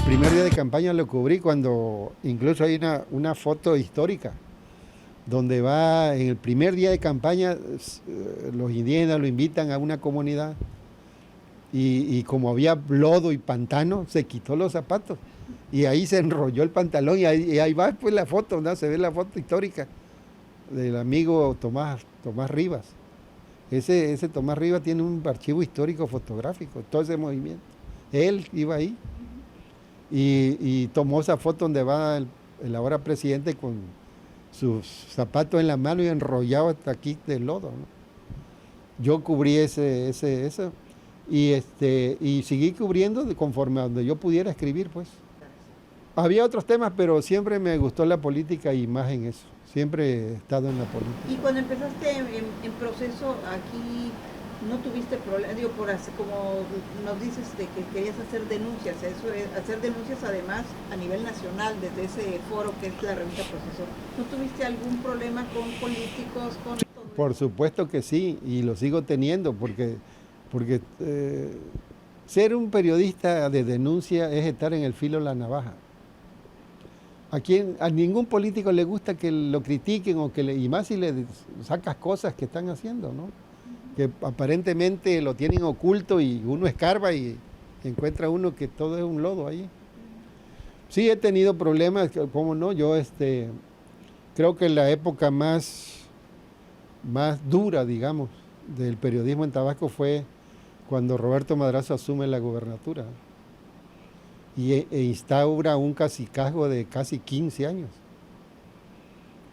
primer día de campaña lo cubrí cuando incluso hay una foto histórica donde va en el primer día de campaña, los indígenas lo invitan a una comunidad y como había lodo y pantano, se quitó los zapatos y ahí se enrolló el pantalón y ahí va pues la foto, ¿no? Se ve la foto histórica del amigo Tomás Rivas. Ese Tomás Rivas tiene un archivo histórico fotográfico, todo ese movimiento. Él iba ahí y tomó esa foto donde va el ahora presidente con sus zapatos en la mano y enrollado hasta aquí de lodo, ¿no? Yo cubrí eso y seguí cubriendo conforme a donde yo pudiera escribir, pues. Había otros temas, pero siempre me gustó la política y más en eso. Siempre he estado en la política. Y cuando empezaste en proceso aquí, no tuviste problema, digo, como nos dices de que querías hacer denuncias, eso es, hacer denuncias además a nivel nacional desde ese foro que es la revista Proceso. ¿No tuviste algún problema con políticos, con todo eso? Por supuesto que sí, y lo sigo teniendo, porque ser un periodista de denuncia es estar en el filo de la navaja. A ningún político le gusta que lo critiquen y más si le sacas cosas que están haciendo, ¿no? Que aparentemente lo tienen oculto y uno escarba y encuentra uno que todo es un lodo ahí. Sí he tenido problemas, ¿cómo no? Yo creo que la época más dura, digamos, del periodismo en Tabasco fue cuando Roberto Madrazo asume la gubernatura e instaura un cacicazgo de casi 15 años.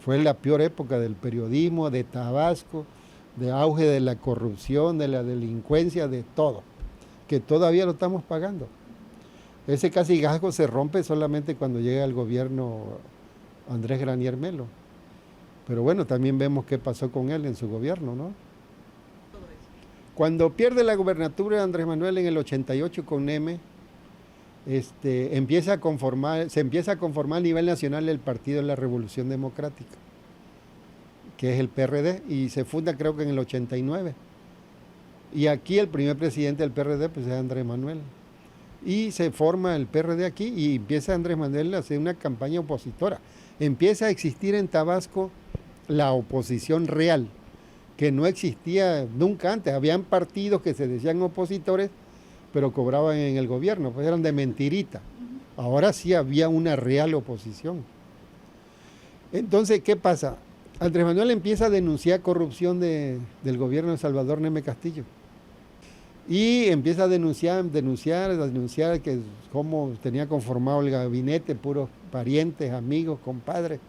Fue la peor época del periodismo, de Tabasco, de auge de la corrupción, de la delincuencia, de todo, que todavía lo estamos pagando. Ese cacicazgo se rompe solamente cuando llega el gobierno Andrés Granier Melo. Pero bueno, también vemos qué pasó con él en su gobierno, ¿no? Cuando pierde la gubernatura Andrés Manuel en el 88 con M, se empieza a conformar a nivel nacional el Partido de la Revolución Democrática, que es el PRD, y se funda creo que en el 89. Y aquí el primer presidente del PRD pues es Andrés Manuel. Y se forma el PRD aquí y empieza Andrés Manuel a hacer una campaña opositora. Empieza a existir en Tabasco la oposición real, que no existía nunca antes. Habían partidos que se decían opositores, pero cobraban en el gobierno, pues eran de mentirita. Ahora sí había una real oposición. Entonces, ¿qué pasa? Andrés Manuel empieza a denunciar corrupción del gobierno de Salvador Neme Castillo. Y empieza a denunciar que cómo tenía conformado el gabinete, puros parientes, amigos, compadres,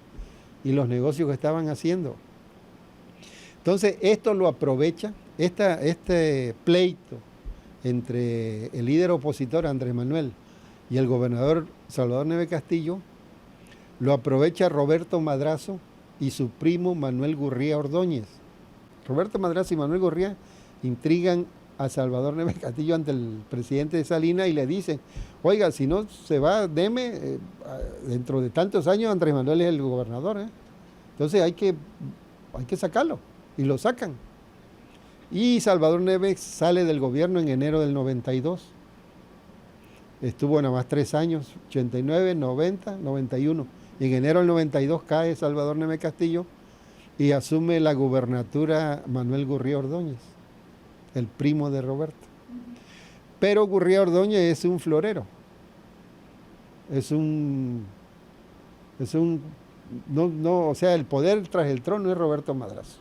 y los negocios que estaban haciendo. Entonces, esto lo aprovecha, este pleito entre el líder opositor Andrés Manuel y el gobernador Salvador Neme Castillo, lo aprovecha Roberto Madrazo y su primo Manuel Gurría Ordóñez. Roberto Madrazo y Manuel Gurría intrigan a Salvador Neme Castillo ante el presidente de Salinas y le dicen, oiga, si no se va Neme, dentro de tantos años Andrés Manuel es el gobernador, ¿eh? Entonces hay que sacarlo, y lo sacan. Y Salvador Neme sale del gobierno en enero del 92. Estuvo nada más 3 años, 89, 90, 91. Y en enero del 92 cae Salvador Neme Castillo y asume la gubernatura Manuel Gurría Ordóñez, el primo de Roberto. Pero Gurría Ordóñez es un florero. O sea, el poder tras el trono es Roberto Madrazo.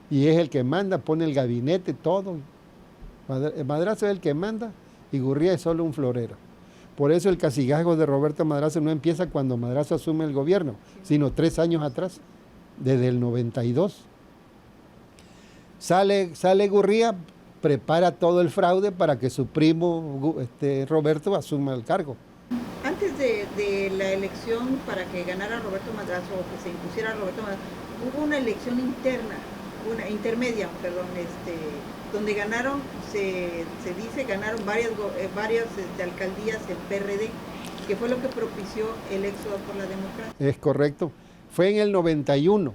Y es el que manda, pone el gabinete, todo. Madrazo es el que manda y Gurría es solo un florero. Por eso el cacicazgo de Roberto Madrazo no empieza cuando Madrazo asume el gobierno, sino 3 años atrás, desde el 92. Sale Gurría, prepara todo el fraude para que su primo Roberto asuma el cargo. Antes de la elección para que ganara Roberto Madrazo o que se impusiera Roberto Madrazo, hubo una elección intermedia, donde ganaron, se dice, ganaron varias alcaldías el PRD, que fue lo que propició el éxodo por la democracia. Es correcto. Fue en el 91.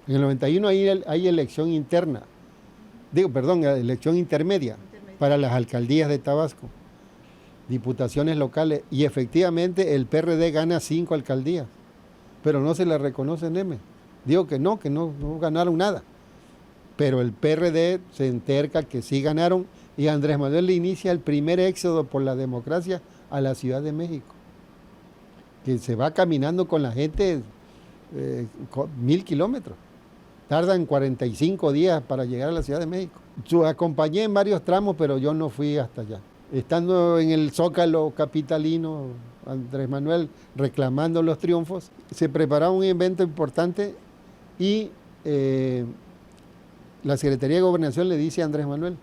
En el 91 hay elección interna. Elección intermedia para las alcaldías de Tabasco. diputaciones locales, y efectivamente el PRD gana 5 alcaldías, pero no se le reconoce a Neme. Digo que no ganaron nada, pero el PRD se enterca que sí ganaron, y Andrés Manuel le inicia el primer éxodo por la democracia a la Ciudad de México, que se va caminando con la gente 1000 kilómetros. Tardan 45 días para llegar a la Ciudad de México. Yo acompañé en varios tramos, pero yo no fui hasta allá. Estando en el Zócalo capitalino, Andrés Manuel reclamando los triunfos, se preparaba un evento importante y la Secretaría de Gobernación le dice a Andrés Manuel: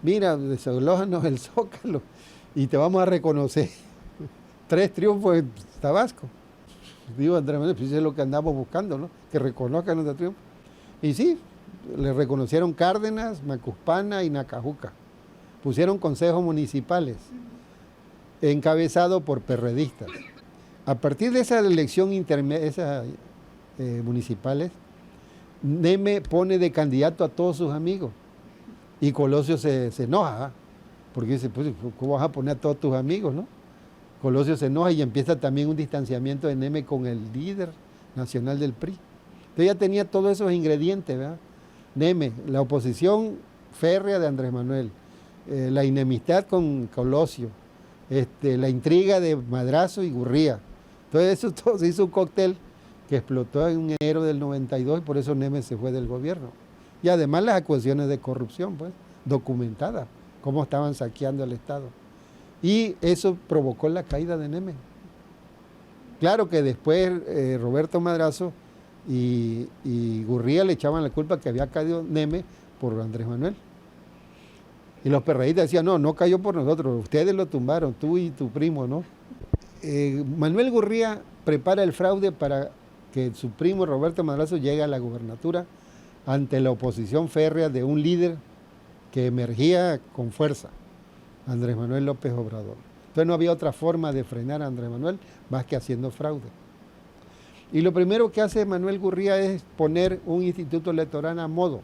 mira, desalójanos el Zócalo y te vamos a reconocer 3 triunfos en Tabasco. Digo, Andrés Manuel, pues eso es lo que andamos buscando, ¿no? Que reconozcan nuestro triunfo. Y sí, le reconocieron Cárdenas, Macuspana y Nacajuca. Pusieron consejos municipales, encabezados por perredistas. A partir de esa elección intermedia, municipales, Neme pone de candidato a todos sus amigos. Y Colosio se enoja, porque dice, pues, ¿cómo vas a poner a todos tus amigos, no? Colosio se enoja y empieza también un distanciamiento de Neme con el líder nacional del PRI. Entonces ya tenía todos esos ingredientes, ¿verdad? Neme, la oposición férrea de Andrés Manuel, la enemistad con Colosio, la intriga de Madrazo y Gurría. Entonces eso todo se hizo un cóctel que explotó en enero del 92 y por eso Neme se fue del gobierno. Y además las acusaciones de corrupción, pues, documentadas, cómo estaban saqueando el Estado. Y eso provocó la caída de Neme. Claro que después Roberto Madrazo y Gurría le echaban la culpa que había caído Neme por Andrés Manuel. Y los perredistas decían, no cayó por nosotros, ustedes lo tumbaron, tú y tu primo, ¿no? Manuel Gurría prepara el fraude para que su primo Roberto Madrazo llegue a la gubernatura ante la oposición férrea de un líder que emergía con fuerza, Andrés Manuel López Obrador. Entonces no había otra forma de frenar a Andrés Manuel más que haciendo fraude. Y lo primero que hace Manuel Gurría es poner un instituto electoral a modo.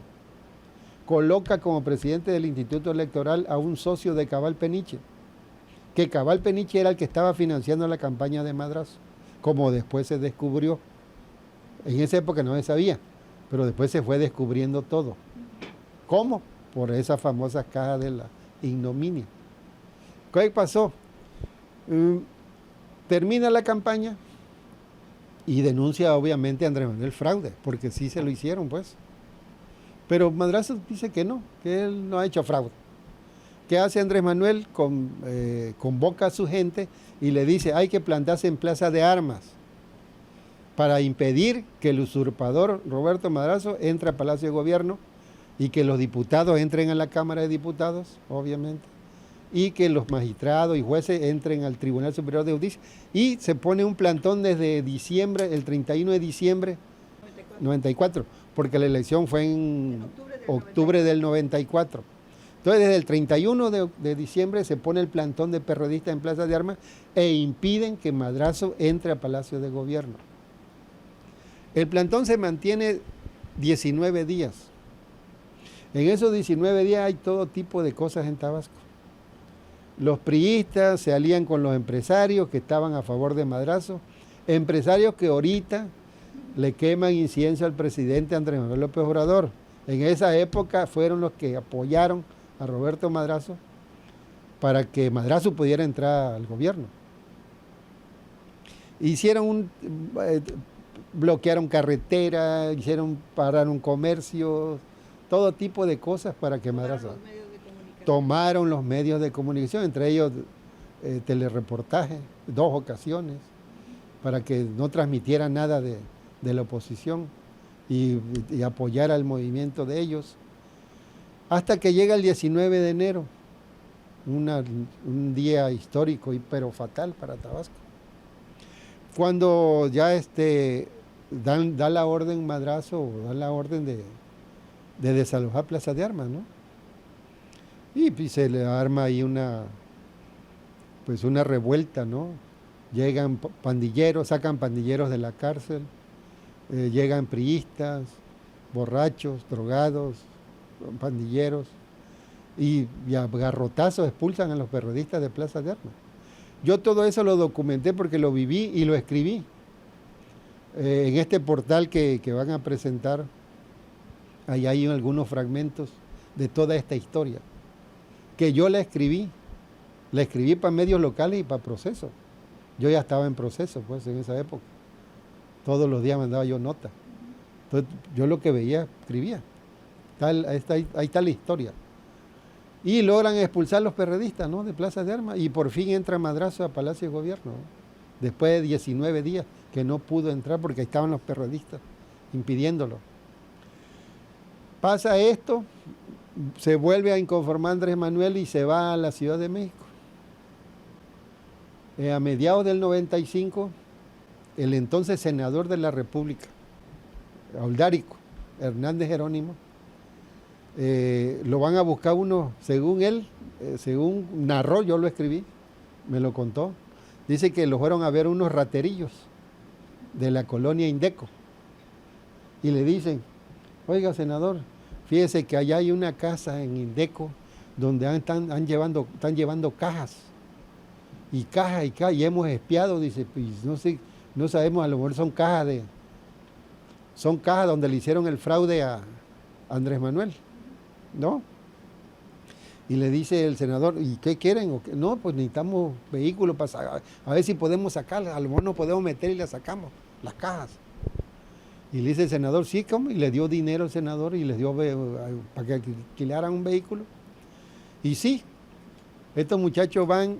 Coloca como presidente del instituto electoral a un socio de Cabal Peniche, que Cabal Peniche era el que estaba financiando la campaña de Madrazo, como después se descubrió. En esa época no se sabía, pero después se fue descubriendo todo. ¿Cómo? Por esas famosas cajas de la ignominia. ¿Qué pasó? Termina la campaña y denuncia obviamente a Andrés Manuel fraude, porque sí se lo hicieron, pues. Pero Madrazo dice que no, que él no ha hecho fraude. ¿Qué hace Andrés Manuel? Convoca a su gente y le dice, hay que plantarse en Plaza de Armas para impedir que el usurpador Roberto Madrazo entre a Palacio de Gobierno y que los diputados entren a la Cámara de Diputados, obviamente, y que los magistrados y jueces entren al Tribunal Superior de Justicia. Y se pone un plantón desde diciembre, el 31 de diciembre 94, porque la elección fue en octubre del 94. Entonces, desde el 31 de diciembre se pone el plantón de perredistas en Plaza de Armas e impiden que Madrazo entre a Palacio de Gobierno. El plantón se mantiene 19 días. En esos 19 días hay todo tipo de cosas en Tabasco. Los priistas se alían con los empresarios que estaban a favor de Madrazo, empresarios que ahorita le queman incienso al presidente Andrés Manuel López Obrador. En esa época fueron los que apoyaron a Roberto Madrazo para que Madrazo pudiera entrar al gobierno. Bloquearon carreteras, pararon comercios, todo tipo de cosas para que Madrazo... Tomaron los medios de comunicación, entre ellos telereportaje, 2 ocasiones, para que no transmitiera nada de la oposición y apoyara el movimiento de ellos. Hasta que llega el 19 de enero, un día histórico pero fatal para Tabasco. Cuando ya da la orden Madrazo, da la orden de desalojar Plaza de Armas, ¿no? Y se le arma ahí una revuelta, ¿no? Llegan pandilleros, sacan pandilleros de la cárcel, llegan priistas, borrachos, drogados, pandilleros, y a garrotazos expulsan a los periodistas de Plaza de Armas. Yo todo eso lo documenté porque lo viví y lo escribí en este portal que van a presentar. Ahí hay algunos fragmentos de toda esta historia, que yo la escribí para medios locales y para Proceso. Yo ya estaba en Proceso, pues, en esa época. Todos los días mandaba yo nota. Entonces, yo lo que veía, escribía. Ahí está la historia. Y logran expulsar a los periodistas, ¿no?, de Plaza de Armas, y por fin entra Madrazo a Palacio de Gobierno, ¿no?, después de 19 días que no pudo entrar porque ahí estaban los periodistas impidiéndolo. Pasa esto, se vuelve a inconformar Andrés Manuel y se va a la Ciudad de México. A mediados del 95, el entonces senador de la República, Oldárico Hernández Jerónimo, lo van a buscar uno, según él, según narró, yo lo escribí, me lo contó, dice que lo fueron a ver unos raterillos de la colonia Indeco y le dicen: oiga, senador, fíjese que allá hay una casa en Indeco donde están llevando cajas y hemos espiado, dice, pues no sabemos, a lo mejor son cajas donde le hicieron el fraude a Andrés Manuel, ¿no? Y le dice el senador: ¿y qué quieren? No, pues necesitamos vehículos para a ver si podemos sacarlas, a lo mejor no podemos meter y las sacamos, las cajas. Y le dice el senador: sí, ¿cómo? Y le dio dinero al senador y les dio para que alquilaran un vehículo. Y sí, estos muchachos van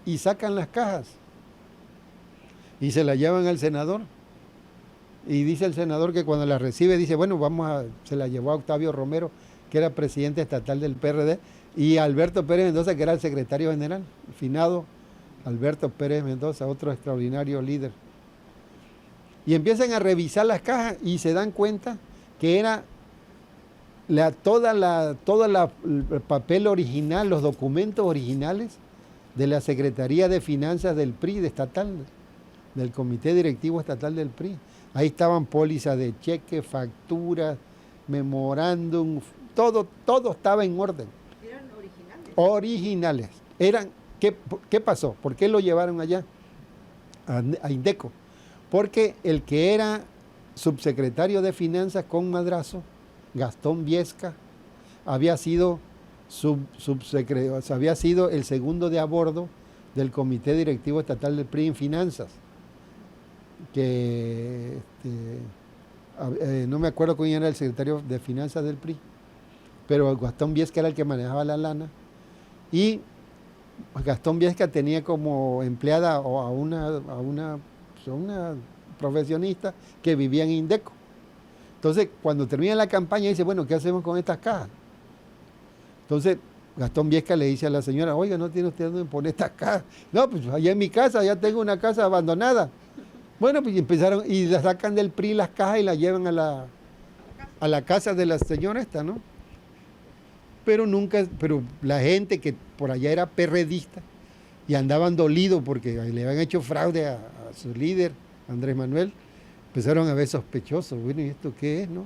y sacan las cajas y se las llevan al senador. Y dice el senador que cuando las recibe, dice: bueno, se la llevó a Octavio Romero, que era presidente estatal del PRD, y a Alberto Pérez Mendoza, que era el secretario general, el finado Alberto Pérez Mendoza, otro extraordinario líder. Y empiezan a revisar las cajas y se dan cuenta que era todo el papel original, los documentos originales de la Secretaría de Finanzas del PRI, del Comité Directivo Estatal del PRI. Ahí estaban pólizas de cheque, facturas, memorándum, todo estaba en orden. ¿Eran originales? ¿Qué pasó? ¿Por qué lo llevaron allá, a Indeco? Porque el que era subsecretario de Finanzas con Madrazo, Gastón Viesca, había sido había sido el segundo de a bordo del Comité Directivo Estatal del PRI en Finanzas, que no me acuerdo quién era el secretario de Finanzas del PRI, pero Gastón Viesca era el que manejaba la lana, y Gastón Viesca tenía como empleada a una profesionista que vivía en Indeco. Entonces, cuando termina la campaña, dice: bueno, ¿qué hacemos con estas cajas? Entonces, Gastón Viesca le dice a la señora: oiga, ¿no tiene usted dónde poner estas cajas? No, pues allá en mi casa, ya tengo una casa abandonada. Bueno, pues empezaron, y la sacan del PRI las cajas y las llevan a la casa de la señora esta, ¿no? Pero la gente que por allá era perredista y andaban dolidos porque le habían hecho fraude a su líder, Andrés Manuel, empezaron a ver sospechosos. Bueno, ¿y esto qué es, no?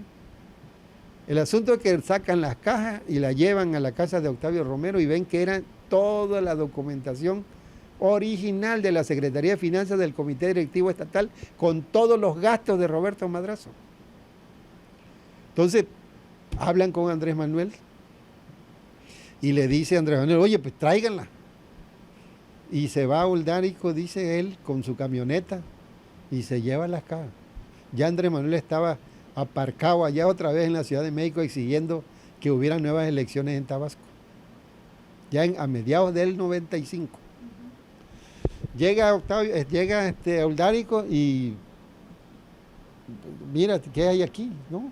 El asunto es que sacan las cajas y las llevan a la casa de Octavio Romero y ven que era toda la documentación original de la Secretaría de Finanzas del Comité Directivo Estatal con todos los gastos de Roberto Madrazo. Entonces, hablan con Andrés Manuel y le dice a Andrés Manuel: oye, pues tráiganla. Y se va a Oldárico, dice él, con su camioneta y se lleva las cajas. Ya Andrés Manuel estaba aparcado allá otra vez en la Ciudad de México exigiendo que hubiera nuevas elecciones en Tabasco. Ya a mediados del 95. Llega Oldárico y mira, ¿qué hay aquí?, ¿no?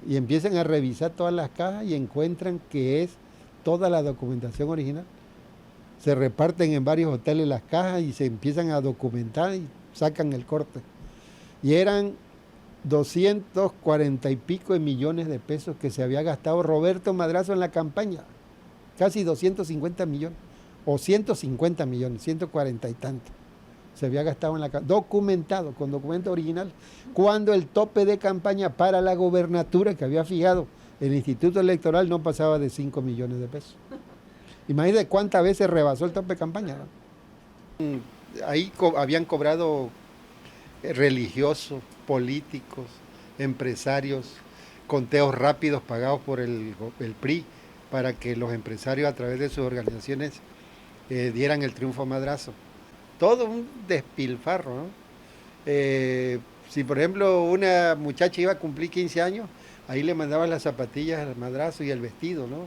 Y empiezan a revisar todas las cajas y encuentran que es toda la documentación original. Se reparten en varios hoteles las cajas y se empiezan a documentar y sacan el corte. Y eran 240 y pico de millones de pesos que se había gastado Roberto Madrazo en la campaña. Casi 250 millones. O 150 millones, 140 y tanto. Se había gastado en la campaña. Documentado, con documento original. Cuando el tope de campaña para la gobernatura que había fijado el instituto electoral no pasaba de 5 millones de pesos. Imagínate cuántas veces rebasó el tope de campaña, ¿no? Ahí habían cobrado religiosos, políticos, empresarios, conteos rápidos pagados por el PRI para que los empresarios a través de sus organizaciones dieran el triunfo a Madrazo. Todo un despilfarro, ¿no? Si por ejemplo una muchacha iba a cumplir 15 años, ahí le mandaban las zapatillas al Madrazo y el vestido, ¿no?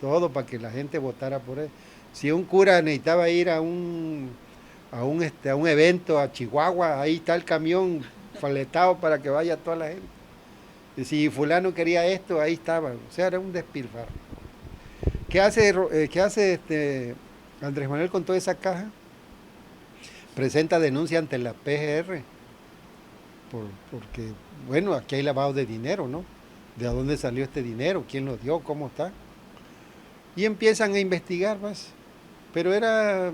Todo para que la gente votara por él. Si un cura necesitaba ir a un evento a Chihuahua, ahí está el camión faletado para que vaya toda la gente. Y si fulano quería esto, ahí estaba. O sea, era un despilfarro. ¿Qué hace Andrés Manuel con toda esa caja? Presenta denuncia ante la PGR. Porque, bueno, aquí hay lavado de dinero, ¿no? ¿De dónde salió este dinero? ¿Quién lo dio? ¿Cómo está? Y empiezan a investigar más. Pero era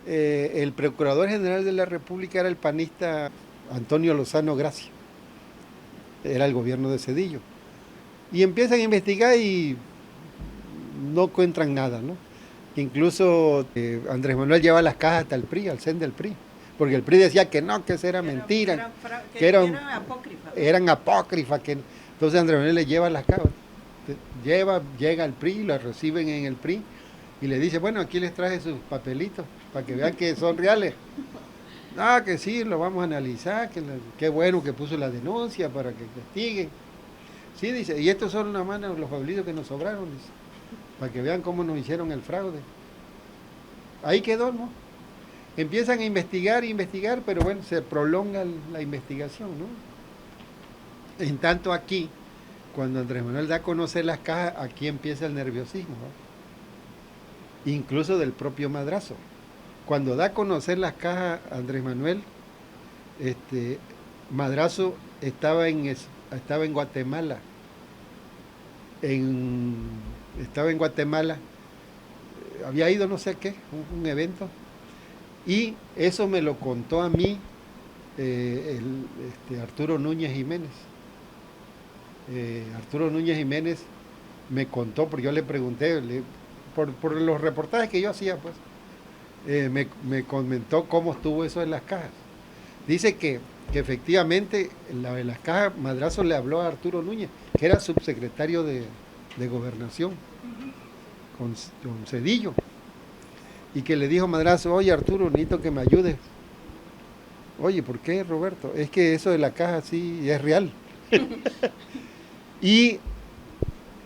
el Procurador General de la República, era el panista Antonio Lozano Gracia. Era el gobierno de Zedillo. Y empiezan a investigar y no encuentran nada, ¿no? Incluso Andrés Manuel lleva las cajas hasta el PRI, al CEN del PRI. Porque el PRI decía que no, que eso era mentira. Eran apócrifas. Eran apócrifas. Entonces Andrés Manuel le lleva las cajas. Llega al PRI, las reciben en el PRI y le dice, bueno, aquí les traje sus papelitos para que vean que son reales. Ah, que sí, lo vamos a analizar, qué bueno que puso la denuncia para que investiguen. Sí, dice, y estos son nada más los papelitos que nos sobraron, dice, para que vean cómo nos hicieron el fraude. Ahí quedó, ¿no? Empiezan a investigar, pero bueno, se prolonga la investigación, ¿no? En tanto aquí, cuando Andrés Manuel da a conocer las cajas, aquí empieza el nerviosismo, ¿no? Incluso del propio Madrazo. Cuando da a conocer las cajas Andrés Manuel, Madrazo estaba en Guatemala. Estaba en Guatemala, había ido no sé qué, un evento, y eso me lo contó a mí Arturo Núñez Jiménez. Arturo Núñez Jiménez me contó, porque yo le pregunté, por los reportajes que yo hacía, pues, me comentó cómo estuvo eso en las cajas. Dice que efectivamente de las cajas Madrazo le habló a Arturo Núñez, que era subsecretario de Gobernación, con Zedillo, y que le dijo Madrazo, oye Arturo, necesito que me ayudes. Oye, ¿por qué, Roberto? Es que eso de la caja sí es real. Y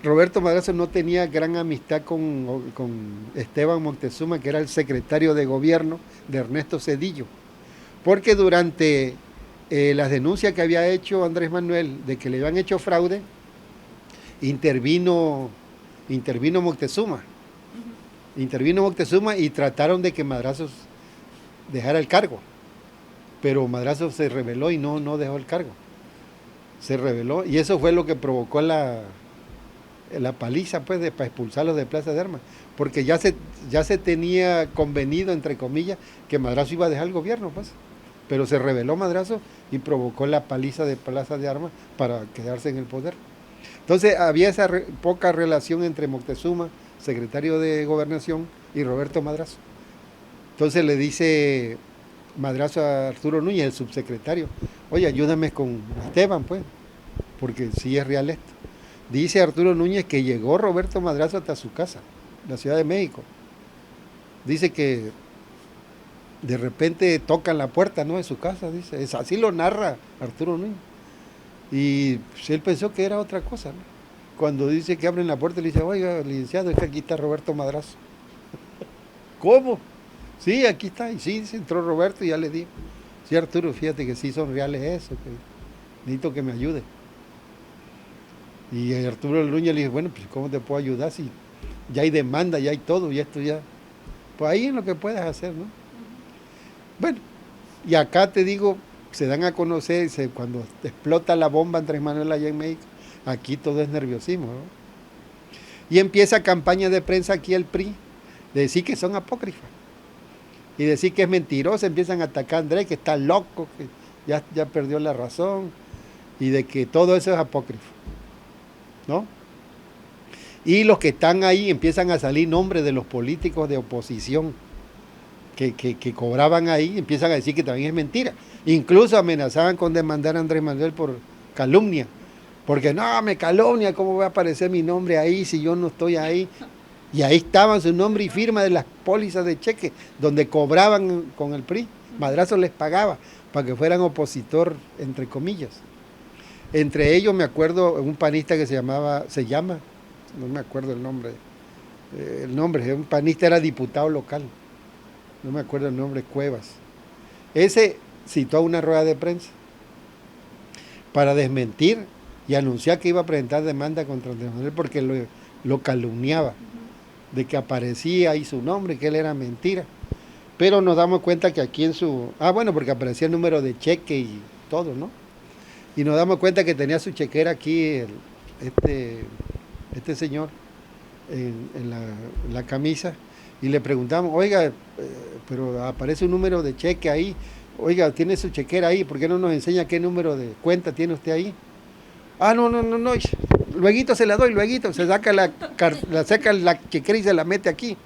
Roberto Madrazo no tenía gran amistad con Esteban Moctezuma, que era el secretario de gobierno de Ernesto Zedillo, porque durante las denuncias que había hecho Andrés Manuel de que le habían hecho fraude, intervino Moctezuma. Intervino Moctezuma y trataron de que Madrazo dejara el cargo, pero Madrazo se rebeló y no dejó el cargo. Se rebeló y eso fue lo que provocó la paliza, pues, para expulsarlos de Plaza de Armas, porque ya se tenía convenido, entre comillas, que Madrazo iba a dejar el gobierno, pues, pero se rebeló Madrazo y provocó la paliza de Plaza de Armas para quedarse en el poder. Entonces había esa poca relación entre Moctezuma, secretario de Gobernación, y Roberto Madrazo. Entonces le dice Madrazo a Arturo Núñez, el subsecretario, oye, ayúdame con Esteban, pues, porque sí es real esto. Dice Arturo Núñez que llegó Roberto Madrazo hasta su casa, la Ciudad de México. Dice que de repente tocan la puerta, ¿no?, de su casa, dice. Así lo narra Arturo Núñez. Y pues, él pensó que era otra cosa, ¿no? Cuando dice que abren la puerta, le dice, oiga, licenciado, es que aquí está Roberto Madrazo. ¿Cómo? Sí, aquí está. Y sí, entró Roberto y ya le dijo, sí, Arturo, fíjate que sí son reales eso, que necesito que me ayude. Y Arturo Núñez le dijo, bueno, pues ¿cómo te puedo ayudar si ya hay demanda, ya hay todo, y esto ya? Pues ahí es lo que puedes hacer, ¿no? Bueno, y acá te digo, se dan a conocer, cuando explota la bomba Andrés Manuel allá en México, aquí todo es nerviosismo, ¿no? Y empieza campaña de prensa aquí el PRI, de decir que son apócrifas, y decir que es mentiroso, empiezan a atacar a Andrés, que está loco, que ya perdió la razón, y de que todo eso es apócrifo, ¿no? Y los que están ahí empiezan a salir nombres de los políticos de oposición que cobraban ahí, empiezan a decir que también es mentira. Incluso amenazaban con demandar a Andrés Manuel por calumnia. Porque no, me calumnia, ¿cómo va a aparecer mi nombre ahí si yo no estoy ahí? Y ahí estaban su nombre y firma de las pólizas de cheque, donde cobraban con el PRI. Madrazo les pagaba para que fueran opositor, entre comillas. Entre ellos me acuerdo un panista que se llama, no me acuerdo el nombre, un panista era diputado local, no me acuerdo el nombre, Cuevas. Ese citó a una rueda de prensa para desmentir y anunciar que iba a presentar demanda contra Andrés Manuel porque lo calumniaba, de que aparecía ahí su nombre, que él era mentira. Pero nos damos cuenta que aquí porque aparecía el número de cheque y todo, ¿no? Y nos damos cuenta que tenía su chequera aquí, este señor, en la camisa, y le preguntamos, oiga, pero aparece un número de cheque ahí, oiga, tiene su chequera ahí, ¿por qué no nos enseña qué número de cuenta tiene usted ahí? Ah, no, lueguito se la doy, lueguito, se saca saca la chequera y se la mete aquí.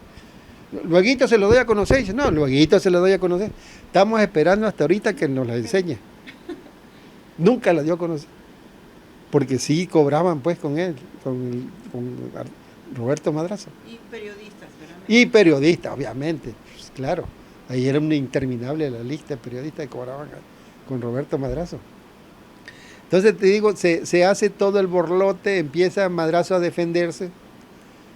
Lueguito se lo doy a conocer, y dice, no, lueguito se lo doy a conocer. Estamos esperando hasta ahorita que nos la enseñe. Nunca la dio a conocer. Porque sí cobraban pues con él, con Roberto Madrazo. Y periodistas, ¿verdad? Y periodistas, obviamente, pues, claro. Ahí era una interminable la lista de periodistas que cobraban con Roberto Madrazo. Entonces te digo, se hace todo el borlote, empieza Madrazo a defenderse,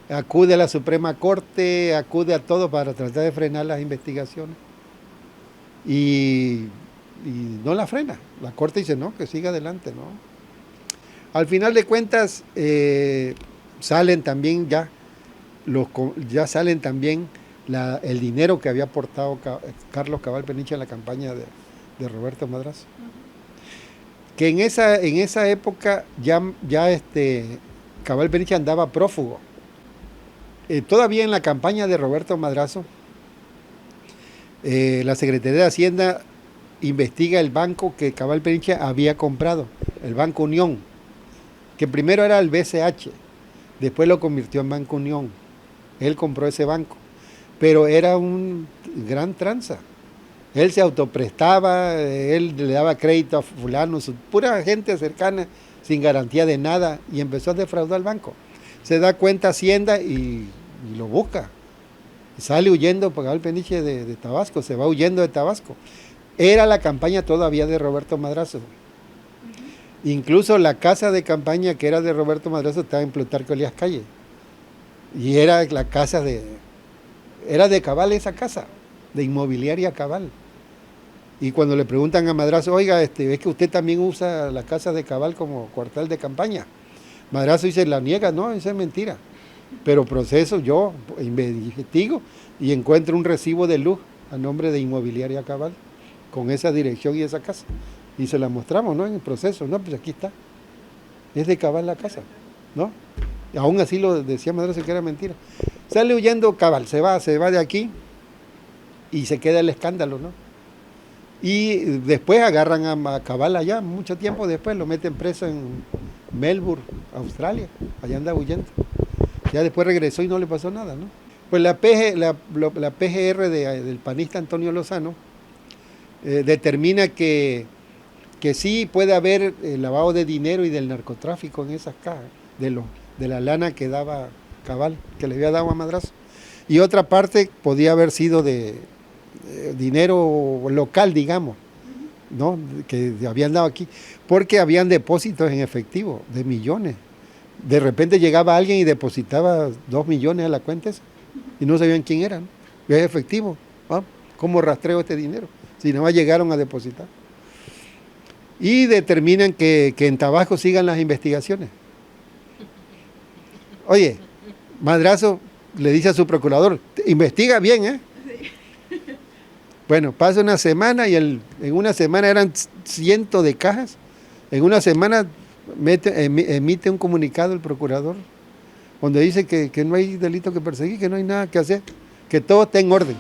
acude a la Suprema Corte, acude a todo para tratar de frenar las investigaciones. Y no la frena. La Corte dice, no, que siga adelante, ¿no? Al final de cuentas, salen también el dinero que había aportado Carlos Cabal Peniche en la campaña de Roberto Madrazo. Que en esa época ya Cabal Peniche andaba prófugo. Todavía en la campaña de Roberto Madrazo, la Secretaría de Hacienda investiga el banco que Cabal Peniche había comprado, el Banco Unión, que primero era el BCH, después lo convirtió en Banco Unión. Él compró ese banco, pero era un gran tranza. Él se autoprestaba, él le daba crédito a fulano, pura gente cercana, sin garantía de nada, y empezó a defraudar al banco. Se da cuenta Hacienda y lo busca. Sale huyendo por Cabal Peniche de Tabasco, se va huyendo de Tabasco. Era la campaña todavía de Roberto Madrazo. Incluso la casa de campaña que era de Roberto Madrazo estaba en Plutarco Elías Calle. Y era la casa era de Cabal esa casa, de Inmobiliaria Cabal. Y cuando le preguntan a Madrazo, oiga, es que usted también usa la casa de Cabal como cuartel de campaña. Madrazo dice, la niega, no, eso es mentira. Pero proceso, yo investigo y encuentro un recibo de luz a nombre de Inmobiliaria Cabal, con esa dirección y esa casa. Y se la mostramos, ¿no? En el proceso, no, pues aquí está. Es de Cabal la casa, ¿no? Y aún así lo decía Madrazo que era mentira. Sale huyendo Cabal, se va de aquí y se queda el escándalo, ¿no? Y después agarran a Cabal allá, mucho tiempo después, lo meten preso en Melbourne, Australia, allá anda huyendo. Ya después regresó y no le pasó nada, ¿no? Pues la PGR del panista Antonio Lozano determina que sí puede haber lavado de dinero y del narcotráfico en esas cajas, de la lana que daba Cabal, que le había dado a Madrazo. Y otra parte podía haber sido de dinero local, digamos, ¿no? Que habían dado aquí, porque habían depósitos en efectivo de millones. De repente llegaba alguien y depositaba 2 millones a la cuenta esa, y no sabían quién era, ¿no? Y es efectivo, ¿no? ¿Cómo rastreo este dinero? Si no llegaron a depositar. Y determinan que en Tabasco sigan las investigaciones. Oye, Madrazo le dice a su procurador, investiga bien, ¿eh? Bueno, pasa una semana y en una semana eran cientos de cajas. En una semana emite un comunicado el procurador donde dice que no hay delito que perseguir, que no hay nada que hacer, que todo está en orden.